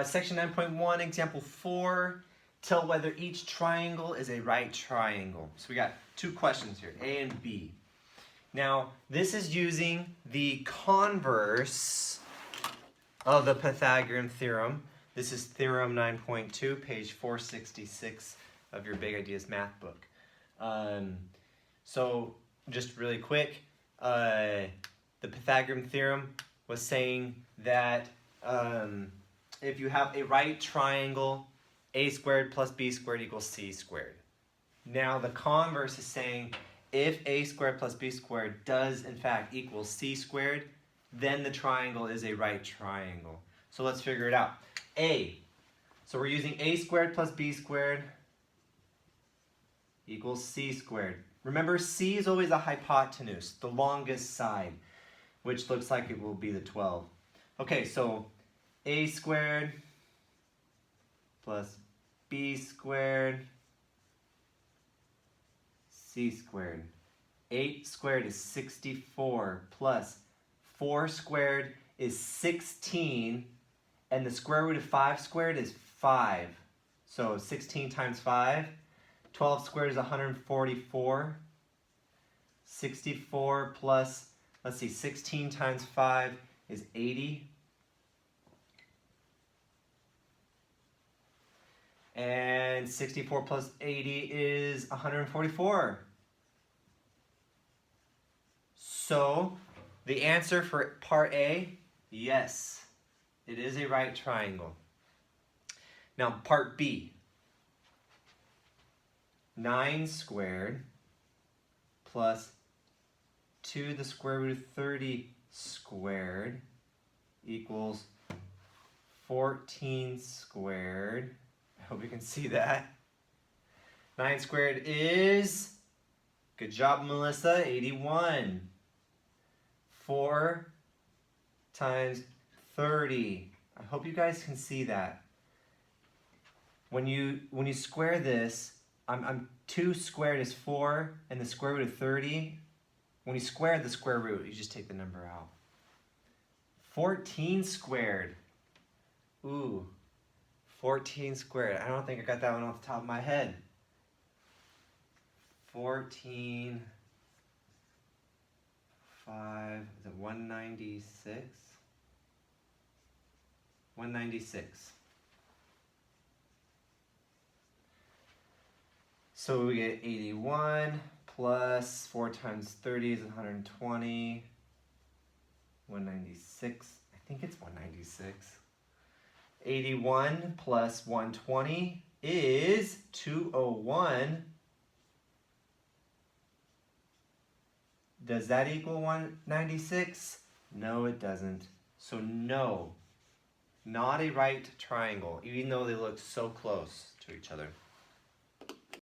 Section 9.1, example 4. Tell whether each triangle is a right triangle. So we got two questions here, A and B. Now, this is using the converse of the Pythagorean theorem. This is theorem 9.2, page 466 of your Big Ideas math book. So just really quick, the Pythagorean theorem was saying that if you have a right triangle, a squared plus b squared equals c squared. Now the converse is saying if a squared plus b squared does in fact equal c squared, then the triangle is a right triangle. So let's figure it out. So we're using a squared plus b squared equals c squared. Remember, c is always a hypotenuse, the longest side, which looks like it will be the 12. Okay, so a squared plus b squared c squared. 8 squared is 64 plus 4 squared is 16, and the square root of 5 squared is 5. So 16 times 5. 12 squared is 144. 64 plus, let's see, 16 times 5 is 80. And 64 plus 80 is 144. So the answer for part A, yes, it is a right triangle. Now part B, 9 squared plus 2 to the square root of 30 squared equals 14 squared. I hope you can see that. 9 squared is, good job Melissa, 81. 4 times 30. I hope you guys can see that. When you square this, 2 squared is 4, and the square root of 30. When you square the square root, you just take the number out. 14 squared. Ooh. 14 squared. I don't think I got that one off the top of my head. 14, 5, is it 196? 196. So we get 81 plus 4 times 30 is 120. 196. I think it's 196. 81 plus 120 is 201. Does that equal 196? No, it doesn't. So no, not a right triangle, even though they look so close to each other.